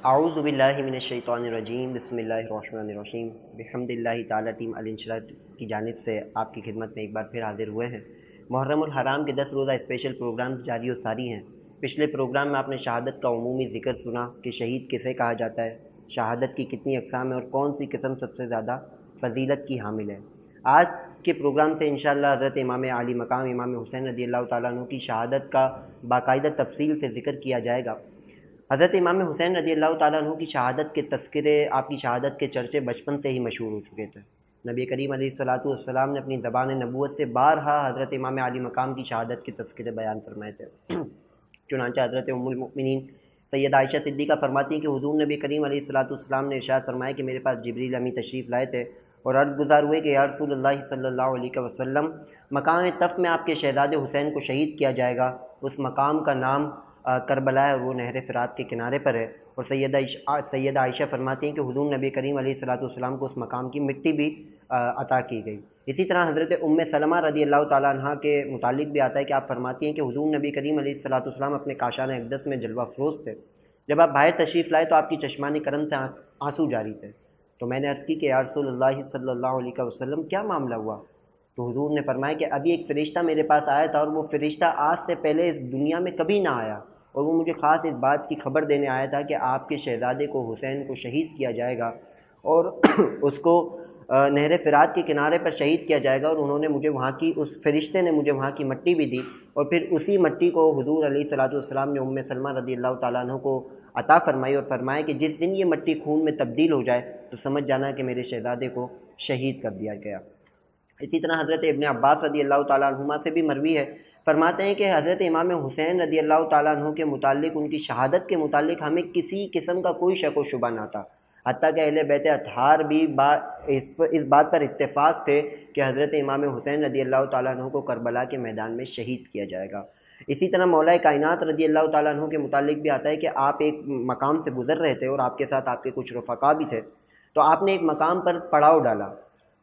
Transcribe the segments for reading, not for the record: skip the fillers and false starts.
اعوذ باللہ من الشیطان الرجیم بسم اللہ الرحمن الرحیم بحمداللہ تعالی ٹیم الانشراط کی جانب سے آپ کی خدمت میں ایک بار پھر حاضر ہوئے ہیں۔ محرم الحرام کے 10 روزہ اسپیشل پروگرامز جاری و ساری ہیں۔ پچھلے پروگرام میں آپ نے شہادت کا عمومی ذکر سنا کہ شہید کسے کہا جاتا ہے، شہادت کی کتنی اقسام ہیں اور کون سی قسم سب سے زیادہ فضیلت کی حامل ہے۔ آج کے پروگرام سے انشاءاللہ حضرت امام عالی مقام امام حسین رضی اللہ تعالیٰ عنہ کی شہادت کا باقاعدہ تفصیل سے ذکر کیا جائے گا۔ حضرت امام حسین رضی اللہ تعالیٰ عنہ کی شہادت کے تذکرے، آپ کی شہادت کے چرچے بچپن سے ہی مشہور ہو چکے تھے۔ نبی کریم علیہ الصلاۃ والسلام نے اپنی زبان نبوت سے بارہا حضرت امام عالی مقام کی شہادت کے تذکرے بیان فرمائے تھے۔ چنانچہ حضرت ام المؤمنین سیدہ عائشہ صدیقہ فرماتی ہیں کہ حضور نبی کریم علیہ الصلاۃ والسلام نے ارشاد فرمایا کہ میرے پاس جبریل امی تشریف لائے تھے اور عرض گزار ہوئے کہ یا رسول اللہ صلی اللہ علیہ وسلم، مقام تف میں آپ کے شہزاد حسین کو شہید کیا جائے گا۔ اس مقام کا نام کربلا ہے اور وہ نہر فرات کے کنارے پر ہے۔ اور سیدہ عائشہ فرماتی ہیں کہ حضور نبی کریم علیہ الصلاۃ والسلام کو اس مقام کی مٹی بھی عطا کی گئی۔ اسی طرح حضرت ام سلمہ رضی اللہ تعالیٰ عنہ کے متعلق بھی آتا ہے کہ آپ فرماتی ہیں کہ حضور نبی کریم علیہ الصلاۃ والسلام اپنے کاشان اقدس میں جلوہ افروز تھے۔ جب آپ باہر تشریف لائے تو آپ کی چشمان کرم سے آنسو جاری تھے، تو میں نے عرض کی کہ یا رسول اللہ صلی اللہ علیہ وسلم کیا معاملہ ہوا؟ تو حضور نے فرمایا کہ ابھی ایک فرشتہ میرے پاس آیا تھا اور وہ فرشتہ آج سے پہلے اس دنیا میں کبھی نہ آیا، اور وہ مجھے خاص اس بات کی خبر دینے آیا تھا کہ آپ کے شہزادے کو حسین کو شہید کیا جائے گا اور اس کو نہر فرات کے کنارے پر شہید کیا جائے گا، اور انہوں نے مجھے وہاں کی، اس فرشتے نے مجھے وہاں کی مٹی بھی دی، اور پھر اسی مٹی کو حضور علیہ الصلاۃ والسلام نے ام سلمہ رضی اللہ تعالیٰ عنہ کو عطا فرمائی اور فرمایا کہ جس دن یہ مٹی خون میں تبدیل ہو جائے تو سمجھ جانا کہ میرے شہزادے کو شہید کر دیا گیا۔ اسی طرح حضرت ابن عباس رضی اللہ تعالیٰ عنہما سے بھی مروی ہے، فرماتے ہیں کہ حضرت امام حسین رضی اللہ تعالیٰ عنہ کے متعلق، ان کی شہادت کے متعلق ہمیں کسی قسم کا کوئی شک و شبہ نہ تھا، حتیٰ کہ اہل بیت اطہار بھی اس بات پر اتفاق تھے کہ حضرت امام حسین رضی اللہ تعالیٰ عنہ کو کربلا کے میدان میں شہید کیا جائے گا۔ اسی طرح مولا کائنات رضی اللہ تعالیٰ عنہ کے متعلق بھی آتا ہے کہ آپ ایک مقام سے گزر رہے تھے اور آپ کے ساتھ آپ کے کچھ رفقا بھی تھے، تو آپ نے ایک مقام پر پڑاؤ ڈالا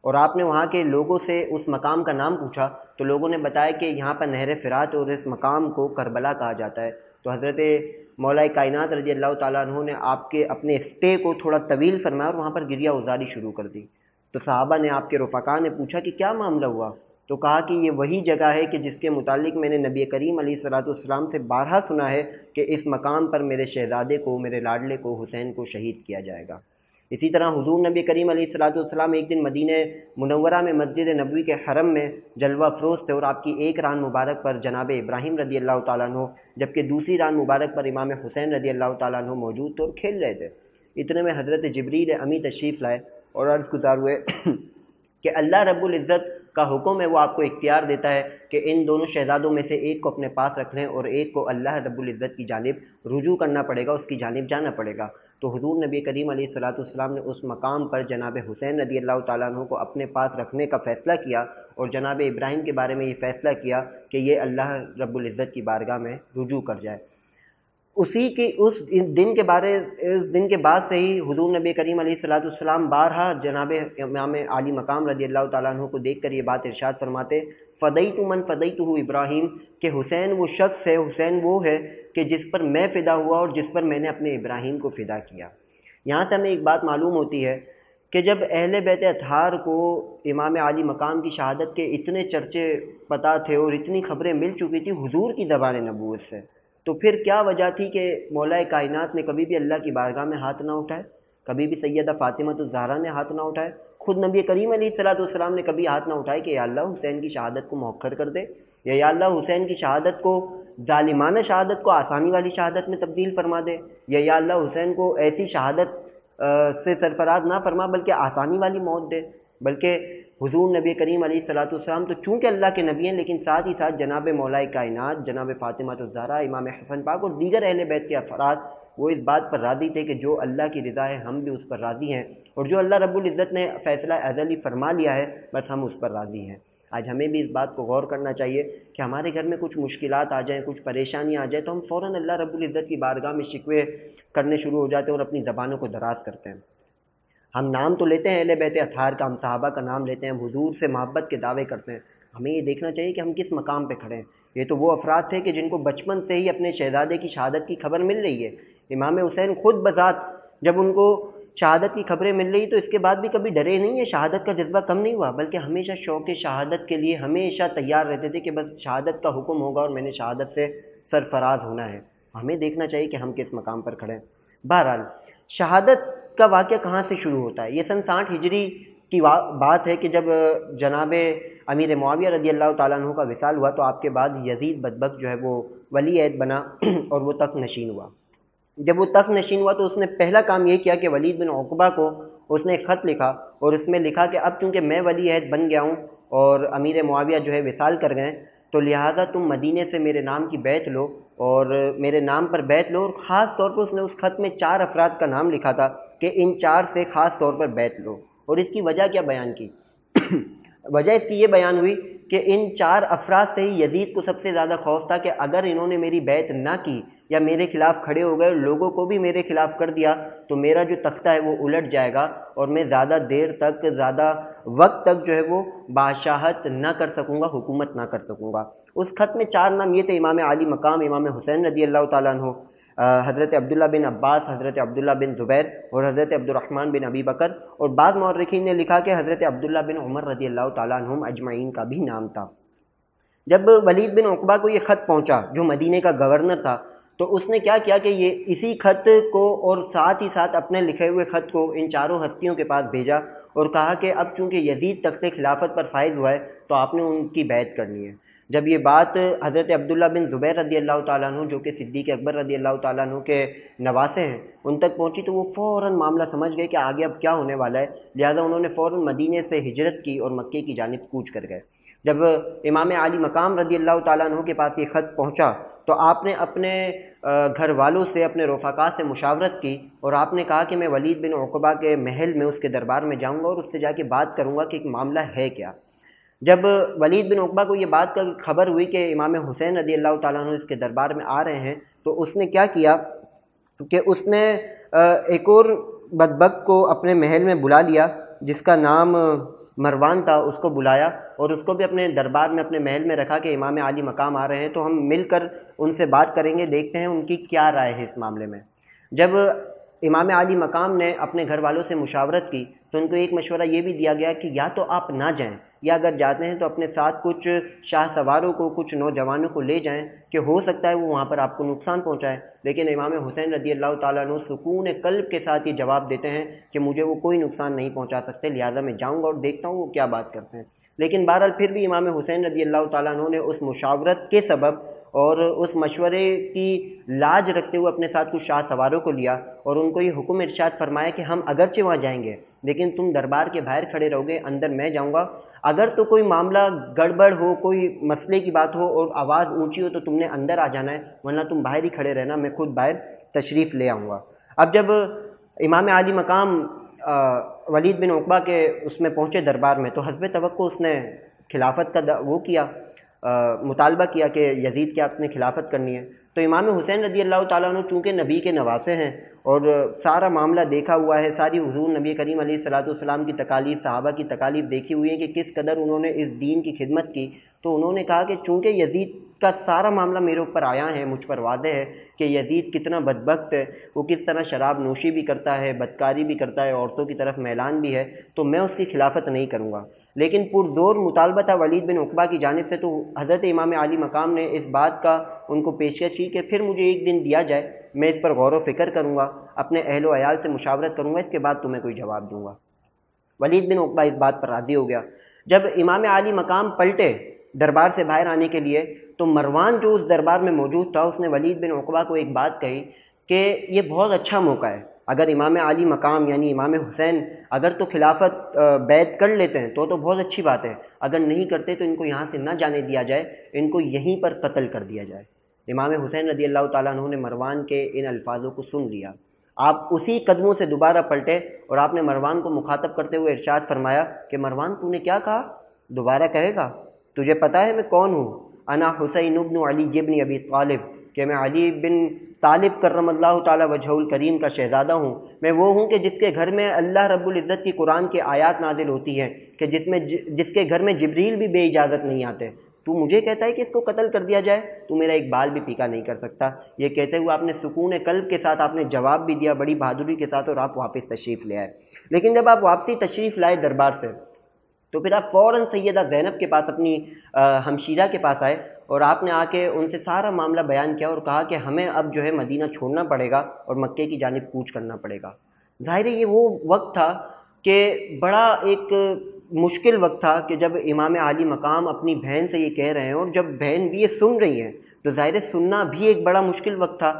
اور آپ نے وہاں کے لوگوں سے اس مقام کا نام پوچھا، تو لوگوں نے بتایا کہ یہاں پر نہر فرات اور اس مقام کو کربلا کہا جاتا ہے۔ تو حضرت مولا کائنات رضی اللہ تعالیٰ عنہ نے آپ کے اپنے اسٹے کو تھوڑا طویل فرمایا اور وہاں پر گریہ ازاری شروع کر دی۔ تو صحابہ نے، آپ کے رفقا نے پوچھا کہ کیا معاملہ ہوا؟ تو کہا کہ یہ وہی جگہ ہے کہ جس کے متعلق میں نے نبی کریم علیہ الصلاۃ والسلام سے بارہا سنا ہے کہ اس مقام پر میرے شہزادے کو، میرے لاڈلے کو، حسین کو شہید کیا جائے گا۔ اسی طرح حضور نبی کریم علیہ الصلاۃ والسلام ایک دن مدینہ منورہ میں مسجد نبوی کے حرم میں جلوہ افروز تھے اور آپ کی ایک ران مبارک پر جناب ابراہیم رضی اللہ تعالیٰ عنہ، جبکہ دوسری ران مبارک پر امام حسین رضی اللہ تعالیٰ عنہ موجود تھے اور کھیل رہے تھے۔ اتنے میں حضرت جبریل امی تشریف لائے اور عرض گزار ہوئے کہ اللہ رب العزت کا حکم ہے، وہ آپ کو اختیار دیتا ہے کہ ان دونوں شہزادوں میں سے ایک کو اپنے پاس رکھ لیں اور ایک کو اللہ رب العزت کی جانب رجوع کرنا پڑے گا، اس کی جانب جانا پڑے گا۔ تو حضور نبی کریم علیہ الصلاۃ والسلام نے اس مقام پر جناب حسین رضی اللہ تعالیٰ عنہ کو اپنے پاس رکھنے کا فیصلہ کیا اور جناب ابراہیم کے بارے میں یہ فیصلہ کیا کہ یہ اللہ رب العزت کی بارگاہ میں رجوع کر جائے۔ اس دن کے بعد سے ہی حضور نبی کریم علیہ الصلاۃ والسلام بارہا جناب امام عالی مقام رضی اللہ تعالیٰ عنہ کو دیکھ کر یہ بات ارشاد فرماتے، فدیت من فدیتہ ابراہیم، کہ حسین وہ شخص ہے، حسین وہ ہے کہ جس پر میں فدا ہوا اور جس پر میں نے اپنے ابراہیم کو فدا کیا۔ یہاں سے ہمیں ایک بات معلوم ہوتی ہے کہ جب اہل بیت اطہار کو امام عالی مقام کی شہادت کے اتنے چرچے پتہ تھے اور اتنی خبریں مل چکی تھی حضور کی زبان نبوت سے، تو پھر کیا وجہ تھی کہ مولا کائنات نے کبھی بھی اللہ کی بارگاہ میں ہاتھ نہ اٹھائے، کبھی بھی سیدہ فاطمہ الزہرا نے ہاتھ نہ اٹھائے، خود نبی کریم علیہ الصلاۃ والسلام نے کبھی ہاتھ نہ اٹھائے کہ یا اللہ حسین کی شہادت کو مؤخر کر دے، یا اللہ حسین کی شہادت کو، ظالمانہ شہادت کو آسانی والی شہادت میں تبدیل فرما دے، یا اللہ حسین کو ایسی شہادت سے سرفراز نہ فرما بلکہ آسانی والی موت دے۔ بلکہ حضور نبی کریم علیہ الصلاۃ والسلام تو چونکہ اللہ کے نبی ہیں، لیکن ساتھ ہی ساتھ جناب مولا کائنات، جناب فاطمہ الزہرا، امام حسن پاک اور دیگر اہل بیت کے افراد وہ اس بات پر راضی تھے کہ جو اللہ کی رضا ہے ہم بھی اس پر راضی ہیں، اور جو اللہ رب العزت نے فیصلہ ازلی فرما لیا ہے بس ہم اس پر راضی ہیں۔ آج ہمیں بھی اس بات کو غور کرنا چاہیے کہ ہمارے گھر میں کچھ مشکلات آ جائیں، کچھ پریشانیاں آ جائیں تو ہم فوراً اللہ رب العزت کی بارگاہ میں شکوے کرنے شروع ہو جاتے ہیں اور اپنی زبانوں کو دراز کرتے ہیں۔ ہم نام تو لیتے ہیں اہل بیت اطہار کا، ہم صحابہ کا نام لیتے ہیں، ہم حضور سے محبت کے دعوے کرتے ہیں، ہمیں یہ دیکھنا چاہیے کہ ہم کس مقام پہ کھڑے ہیں۔ یہ تو وہ افراد تھے کہ جن کو بچپن سے ہی اپنے شہزادے کی شہادت کی خبر مل رہی ہے۔ امام حسین خود بذات جب ان کو شہادت کی خبریں مل رہی تو اس کے بعد بھی کبھی ڈرے نہیں ہیں، شہادت کا جذبہ کم نہیں ہوا، بلکہ ہمیشہ شوق شہادت کے لیے ہمیشہ تیار رہتے تھے کہ بس شہادت کا حکم ہوگا اور میں نے شہادت سے سرفراز ہونا ہے۔ ہمیں دیکھنا چاہیے کہ ہم کس مقام پر کھڑے ہیں۔ بہرحال شہادت کا واقعہ کہاں سے شروع ہوتا ہے؟ یہ سن 60 ہجری کی بات ہے کہ جب جناب امیر معاویہ رضی اللہ تعالیٰ عنہ کا وصال ہوا تو آپ کے بعد یزید بدبخت جو ہے وہ ولی عہد بنا اور وہ تخت نشین ہوا۔ جب وہ تخت نشین ہوا تو اس نے پہلا کام یہ کیا کہ ولید بن عقبہ کو اس نے ایک خط لکھا اور اس میں لکھا کہ اب چونکہ میں ولی عہد بن گیا ہوں اور امیر معاویہ جو ہے وصال کر گئے تو لہٰذا تم مدینے سے میرے نام کی بیعت لو اور میرے نام پر بیعت لو، اور خاص طور پر اس نے اس خط میں 4 افراد کا نام لکھا تھا کہ ان 4 سے خاص طور پر بیعت لو۔ اور اس کی وجہ کیا بیان کی؟ وجہ اس کی یہ بیان ہوئی کہ ان 4 افراد سے ہی یزید کو سب سے زیادہ خوف تھا کہ اگر انہوں نے میری بیعت نہ کی یا میرے خلاف کھڑے ہو گئے، لوگوں کو بھی میرے خلاف کر دیا تو میرا جو تختہ ہے وہ الٹ جائے گا اور میں زیادہ دیر تک، زیادہ وقت تک جو ہے وہ بادشاہت نہ کر سکوں گا، حکومت نہ کر سکوں گا۔ اس خط میں 4 نام یہ تھے: امام علی مقام، امام حسین رضی اللہ تعالیٰ عنہ، حضرت عبداللہ بن عباس، حضرت عبداللہ بن زبیر اور حضرت عبد الرحمن بن ابی بکر، اور بعض مورخین نے لکھا کہ حضرت عبداللہ بن عمر رضی اللہ تعالیٰ عنہم اجمعین کا بھی نام تھا۔ جب ولید بن عقبہ کو یہ خط پہنچا جو مدینے کا گورنر تھا تو اس نے کیا کیا کہ یہ اسی خط کو اور ساتھ ہی ساتھ اپنے لکھے ہوئے خط کو ان 4 ہستیوں کے پاس بھیجا اور کہا کہ اب چونکہ یزید تخت خلافت پر فائز ہوا ہے تو آپ نے ان کی بیعت کرنی ہے۔ جب یہ بات حضرت عبداللہ بن زبیر رضی اللہ تعالیٰ عنہ جو کہ صدیق اکبر رضی اللہ تعالیٰ عنہ کے نواسے ہیں ان تک پہنچی تو وہ فوراً معاملہ سمجھ گئے کہ آگے اب کیا ہونے والا ہے، لہذا انہوں نے فوراً مدینے سے ہجرت کی اور مکے کی جانب کوچ کر گئے۔ جب امام علی مقام رضی اللہ تعالیٰ عنہ کے پاس یہ خط پہنچا تو آپ نے اپنے گھر والوں سے، اپنے رفقا سے مشاورت کی اور آپ نے کہا کہ میں ولید بن عقبہ کے محل میں اس کے دربار میں جاؤں گا اور اس سے جا کے بات کروں گا کہ ایک معاملہ ہے کیا۔ جب ولید بن عقبہ کو یہ بات کا خبر ہوئی کہ امام حسین رضی اللہ تعالیٰ عنہ اس کے دربار میں آ رہے ہیں تو اس نے کیا کیا کہ اس نے ایک اور بدبخت کو اپنے محل میں بلا لیا جس کا نام مروان تھا، اس کو بلایا اور اس کو بھی اپنے دربار میں، اپنے محل میں رکھا کہ امام علی مقام آ رہے ہیں تو ہم مل کر ان سے بات کریں گے، دیکھتے ہیں ان کی کیا رائے ہے اس معاملے میں۔ جب امام علی مقام نے اپنے گھر والوں سے مشاورت کی تو ان کو ایک مشورہ یہ بھی دیا گیا کہ یا تو آپ نہ جائیں یا اگر جاتے ہیں تو اپنے ساتھ کچھ شاہ سواروں کو، کچھ نوجوانوں کو لے جائیں کہ ہو سکتا ہے وہ وہاں پر آپ کو نقصان پہنچائے۔ لیکن امام حسین رضی اللہ تعالیٰ عنہ سکون قلب کے ساتھ یہ جواب دیتے ہیں کہ مجھے وہ کوئی نقصان نہیں پہنچا سکتے، لہٰذا میں جاؤں گا اور دیکھتا ہوں وہ کیا بات کرتے ہیں۔ لیکن بہرحال پھر بھی امام حسین رضی اللہ تعالیٰ عنہ نے اس مشاورت کے سبب اور اس مشورے کی لاج رکھتے ہوئے اپنے ساتھ کچھ شاہ سواروں کو لیا اور ان کو یہ حکم ارشاد فرمایا کہ ہم اگرچہ وہاں جائیں گے لیکن تم دربار کے باہر کھڑے رہو گے، اندر میں جاؤں گا، اگر تو کوئی معاملہ گڑبڑ ہو، کوئی مسئلے کی بات ہو اور آواز اونچی ہو تو تم نے اندر آ جانا ہے، ورنہ تم باہر ہی کھڑے رہنا، میں خود باہر تشریف لے آؤں گا۔ اب جب امام علی مقام ولید بن عقبہ کے اس میں پہنچے دربار میں تو حسب توقع اس نے خلافت کا وہ کیا، مطالبہ کیا کہ یزید کیا اپنے خلافت کرنی ہے۔ تو امام حسین رضی اللہ تعالیٰ عنہ چونکہ نبی کے نواسے ہیں اور سارا معاملہ دیکھا ہوا ہے، ساری حضور نبی کریم علیہ الصلوۃ والسلام کی تکالیف، صحابہ کی تکالیف دیکھی ہوئی ہے کہ کس قدر انہوں نے اس دین کی خدمت کی، تو انہوں نے کہا کہ چونکہ یزید کا سارا معاملہ میرے اوپر آیا ہے، مجھ پر واضح ہے کہ یزید کتنا بدبخت ہے، وہ کس طرح شراب نوشی بھی کرتا ہے، بدکاری بھی کرتا ہے، عورتوں کی طرف میلان بھی ہے، تو میں اس کی خلافت نہیں کروں گا۔ لیکن پرزور مطالبہ تھا ولید بن عقبہ کی جانب سے، تو حضرت امام علی مقام نے اس بات کا ان کو پیشکش کی کہ پھر مجھے ایک دن دیا جائے، میں اس پر غور و فکر کروں گا، اپنے اہل و عیال سے مشاورت کروں گا، اس کے بعد تمہیں کوئی جواب دوں گا۔ ولید بن عقبہ اس بات پر راضی ہو گیا۔ جب امام علی مقام پلٹے دربار سے باہر آنے کے لیے تو مروان جو اس دربار میں موجود تھا اس نے ولید بن عقبہ کو ایک بات کہی کہ یہ بہت اچھا موقع ہے، اگر امام علی مقام یعنی امام حسین اگر تو خلافت بیعت کر لیتے ہیں تو بہت اچھی بات ہے، اگر نہیں کرتے تو ان کو یہاں سے نہ جانے دیا جائے، ان کو یہیں پر قتل کر دیا جائے۔ امام حسین رضی اللہ تعالیٰ عنہ نے مروان کے ان الفاظوں کو سن لیا، آپ اسی قدموں سے دوبارہ پلٹے اور آپ نے مروان کو مخاطب کرتے ہوئے ارشاد فرمایا کہ مروان تو نے کیا کہا، دوبارہ کہے گا؟ تجھے پتہ ہے میں کون ہوں؟ انا حسین ابن علی ابن ابی طالب، کہ میں علی بن طالب کرم اللہ تعالی وجہہ الکریم کا شہزادہ ہوں، میں وہ ہوں کہ جس کے گھر میں اللہ رب العزت کی قرآن کی آیات نازل ہوتی ہیں، کہ جس کے گھر میں جبریل بھی بے اجازت نہیں آتے، تو مجھے کہتا ہے کہ اس کو قتل کر دیا جائے، تو میرا ایک بال بھی پیکا نہیں کر سکتا۔ یہ کہتے ہوئے آپ نے سکون قلب کے ساتھ آپ نے جواب بھی دیا بڑی بہادری کے ساتھ، اور آپ واپس تشریف لے آئے۔ لیکن جب آپ واپسی تشریف لائے دربار سے، تو پھر آپ فوراً سیدہ زینب کے پاس، اپنی ہمشیرہ کے پاس آئے، اور آپ نے آ کے ان سے سارا معاملہ بیان کیا اور کہا کہ ہمیں اب جو ہے مدینہ چھوڑنا پڑے گا اور مکے کی جانب کوچ کرنا پڑے گا۔ ظاہر ہے یہ وہ وقت تھا کہ بڑا ایک مشکل وقت تھا کہ جب امام عالی مقام اپنی بہن سے یہ کہہ رہے ہیں، اور جب بہن بھی یہ سن رہی ہیں تو ظاہر سننا بھی ایک بڑا مشکل وقت تھا۔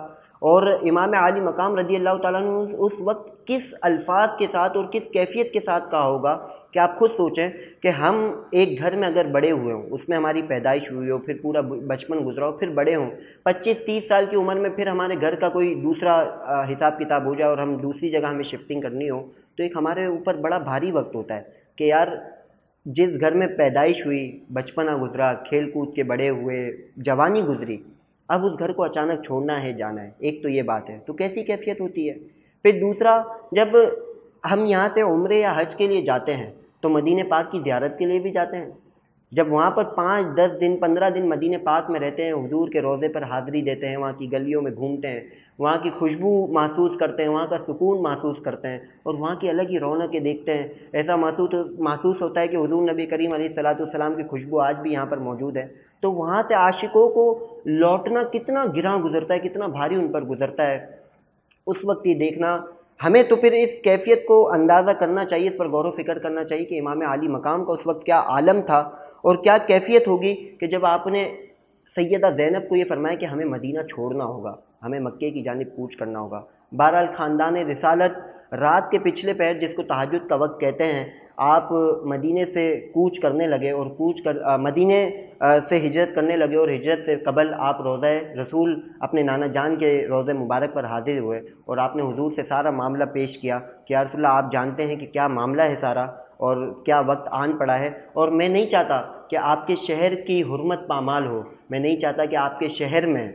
اور امام عالی مقام رضی اللہ تعالیٰ عنہ اس وقت کس الفاظ کے ساتھ اور کس کیفیت کے ساتھ کہا ہوگا کہ آپ خود سوچیں کہ ہم ایک گھر میں اگر بڑے ہوئے ہوں، اس میں ہماری پیدائش ہوئی ہو، پھر پورا بچپن گزرا ہو، پھر بڑے ہوں، 25-30 سال کی عمر میں پھر ہمارے گھر کا کوئی دوسرا حساب کتاب ہو جائے اور ہم دوسری جگہ ہمیں شفٹنگ کرنی ہو، تو ایک ہمارے اوپر بڑا بھاری وقت ہوتا ہے کہ یار جس گھر میں پیدائش ہوئی، بچپنا گزرا، کھیل کود کے بڑے ہوئے، جوانی گزری، اب اس گھر کو اچانک چھوڑنا ہے، جانا ہے۔ ایک تو یہ بات ہے، تو کیسی کیفیت ہوتی ہے۔ پھر دوسرا، جب ہم یہاں سے عمرے یا حج کے لیے جاتے ہیں تو مدینہ پاک کی زیارت کے لیے بھی جاتے ہیں۔ جب وہاں پر 5-10 دن 15 دن مدینہ پاک میں رہتے ہیں، حضور کے روضے پر حاضری دیتے ہیں، وہاں کی گلیوں میں گھومتے ہیں، وہاں کی خوشبو محسوس کرتے ہیں، وہاں کا سکون محسوس کرتے ہیں، اور وہاں کی الگ ہی رونقیں دیکھتے ہیں، ایسا محسوس ہوتا ہے کہ حضور نبی کریم علیہ الصلاۃ والسلام کی خوشبو آج بھی یہاں پر موجود ہے۔ تو وہاں سے عاشقوں کو لوٹنا کتنا گراں گزرتا ہے، کتنا بھاری ان پر گزرتا ہے، اس وقت یہ دیکھنا ہمیں تو پھر اس کیفیت کو اندازہ کرنا چاہیے، اس پر غور و فکر کرنا چاہیے کہ امام عالی مقام کا اس وقت کیا عالم تھا اور کیا کیفیت ہوگی کہ جب آپ نے سیدہ زینب کو یہ فرمایا کہ ہمیں مدینہ چھوڑنا ہوگا، ہمیں مکے کی جانب کوچ کرنا ہوگا۔ بہرحال خاندان رسالت رات کے پچھلے پہر، جس کو تہجد کا وقت کہتے ہیں، آپ مدینے سے کوچ کرنے لگے، اور مدینے سے ہجرت کرنے لگے، اور ہجرت سے قبل آپ روضہ رسول اپنے نانا جان کے روضہ مبارک پر حاضر ہوئے، اور آپ نے حضور سے سارا معاملہ پیش کیا کہ یا رسول اللہ آپ جانتے ہیں کہ کیا معاملہ ہے سارا، اور کیا وقت آن پڑا ہے، اور میں نہیں چاہتا کہ آپ کے شہر کی حرمت پامال ہو، میں نہیں چاہتا کہ آپ کے شہر میں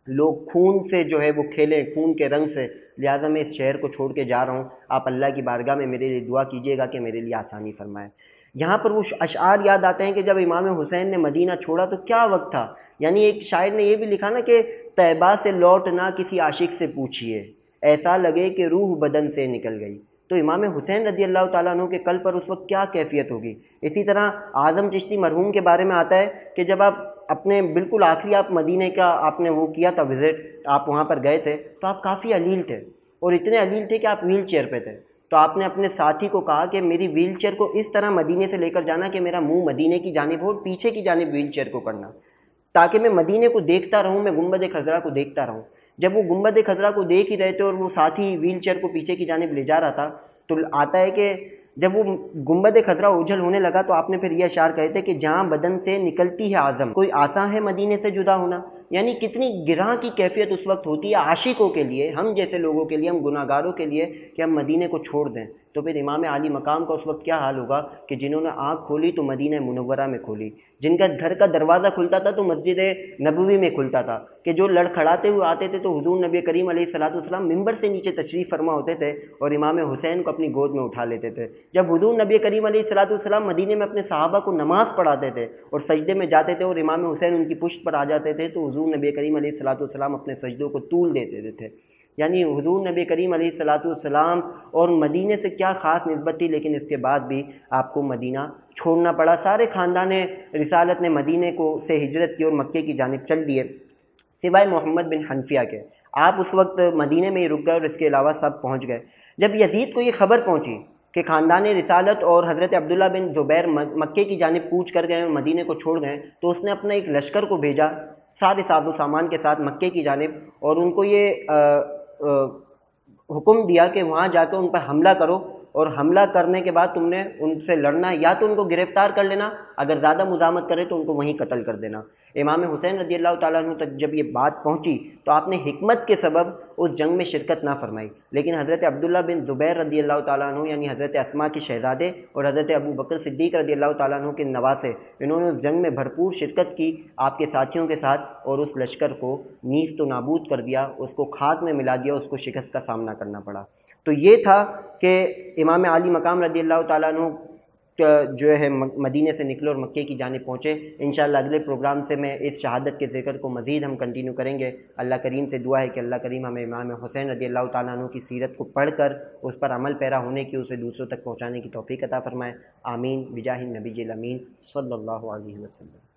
لوگ خون سے جو ہے وہ کھیلیں، خون کے رنگ سے، لہٰذا میں اس شہر کو چھوڑ کے جا رہا ہوں، آپ اللہ کی بارگاہ میں میرے لیے دعا کیجیے گا کہ میرے لیے آسانی فرمائے۔ یہاں پر وہ اشعار یاد آتے ہیں کہ جب امام حسین نے مدینہ چھوڑا تو کیا وقت تھا، یعنی ایک شاعر نے یہ بھی لکھا نا کہ طیبہ سے لوٹنا کسی عاشق سے پوچھیے، ایسا لگے کہ روح بدن سے نکل گئی۔ تو امام حسین رضی اللہ تعالیٰ عنہ کے قلب پر اس وقت کیا کیفیت ہوگی۔ اسی طرح اعظم چشتی مرحوم کے بارے میں آتا ہے کہ جب آپ اپنے بالکل آخری آپ مدینہ کا آپ نے وہ کیا تھا وزٹ، آپ وہاں پر گئے تھے، تو آپ کافی علیل تھے، اور اتنے علیل تھے کہ آپ ویل چیئر پہ تھے، تو آپ نے اپنے ساتھی کو کہا کہ میری ویل چیئر کو اس طرح مدینے سے لے کر جانا کہ میرا منہ مدینے کی جانب ہو اور پیچھے کی جانب ویل چیئر کو کرنا، تاکہ میں مدینے کو دیکھتا رہوں، میں گنبد خضرا کو دیکھتا رہوں۔ جب وہ گنبد خضرا کو دیکھ ہی رہے تھے اور وہ ساتھی ویل چیئر کو پیچھے کی جانب لے جا رہا تھا، تو آتا ہے کہ جب وہ گنبد خضرا اوجھل ہونے لگا تو آپ نے پھر یہ اشعار کہے تھے کہ جہاں بدن سے نکلتی ہے عزم، کوئی آساں ہے مدینے سے جدا ہونا۔ یعنی کتنی گراں کی کیفیت اس وقت ہوتی ہے عاشقوں کے لیے، ہم جیسے لوگوں کے لیے، ہم گناہ گاروں کے لیے، کہ ہم مدینے کو چھوڑ دیں۔ تو پھر امام عالی مقام کا اس وقت کیا حال ہوگا کہ جنہوں نے آنکھ کھولی تو مدینہ منورہ میں کھولی، جن کا گھر کا دروازہ کھلتا تھا تو مسجد نبوی میں کھلتا تھا، کہ جو لڑکھڑاتے ہوئے آتے تھے تو حضور نبی کریم علیہ الصلوۃ والسلام ممبر سے نیچے تشریف فرما ہوتے تھے اور امام حسین کو اپنی گود میں اٹھا لیتے تھے۔ جب حضور نبی کریم علیہ الصلوۃ والسلام مدینے میں اپنے صحابہ کو نماز پڑھاتے تھے اور سجدے میں جاتے تھے اور امام حسین ان کی پشت پر آ جاتے تھے، تو حضور نبی کریم علیہ الصلوۃ والسلام اپنے سجدوں کو طول دیتے تھے۔ یعنی حضور نبی کریم علیہ الصلوۃ والسلام اور مدینے سے کیا خاص نسبت تھی، لیکن اس کے بعد بھی آپ کو مدینہ چھوڑنا پڑا۔ سارے خاندان رسالت نے مدینے کو سے ہجرت کی اور مکے کی جانب چل دیے، سوائے محمد بن حنفیہ کے۔ آپ اس وقت مدینے میں ہی رک گئے اور اس کے علاوہ سب پہنچ گئے۔ جب یزید کو یہ خبر پہنچی کہ خاندان رسالت اور حضرت عبداللہ بن زبیر مکے کی جانب کوچ کر گئے اور مدینے کو چھوڑ گئے، تو اس نے اپنا ایک لشکر کو بھیجا سارے ساز و سامان کے ساتھ مکے کی جانب، اور ان کو یہ حکم دیا کہ وہاں جا کے ان پر حملہ کرو، اور حملہ کرنے کے بعد تم نے ان سے لڑنا ہے، یا تو ان کو گرفتار کر لینا، اگر زیادہ مزاحمت کرے تو ان کو وہیں قتل کر دینا۔ امام حسین رضی اللہ تعالیٰ عنہ تک جب یہ بات پہنچی تو آپ نے حکمت کے سبب اس جنگ میں شرکت نہ فرمائی، لیکن حضرت عبداللہ بن زبیر رضی اللہ تعالیٰ عنہ یعنی حضرت اسماء کے شہزادے اور حضرت ابو بکر صدیق رضی اللہ تعالیٰ عنہ کے نواسے، انہوں نے اس جنگ میں بھرپور شرکت کی آپ کے ساتھیوں کے ساتھ، اور اس لشکر کو نیست و نابود کر دیا، اس کو خاک میں ملا دیا، اس کو شکست کا سامنا کرنا پڑا۔ تو یہ تھا کہ امام عالی مقام رضی اللہ تعالیٰ عنہ جو ہے مدینے سے نکلے اور مکے کی جانب پہنچے۔ انشاءاللہ اگلے پروگرام سے میں اس شہادت کے ذکر کو مزید ہم کنٹینیو کریں گے۔ اللہ کریم سے دعا ہے کہ اللہ کریم ہمیں امام حسین رضی اللہ تعالیٰ عنہ کی سیرت کو پڑھ کر اس پر عمل پیرا ہونے کی، اسے دوسروں تک پہنچانے کی توفیق عطا فرمائے۔ آمین بجاہ النبی الامین صلی اللہ علیہ وسلم۔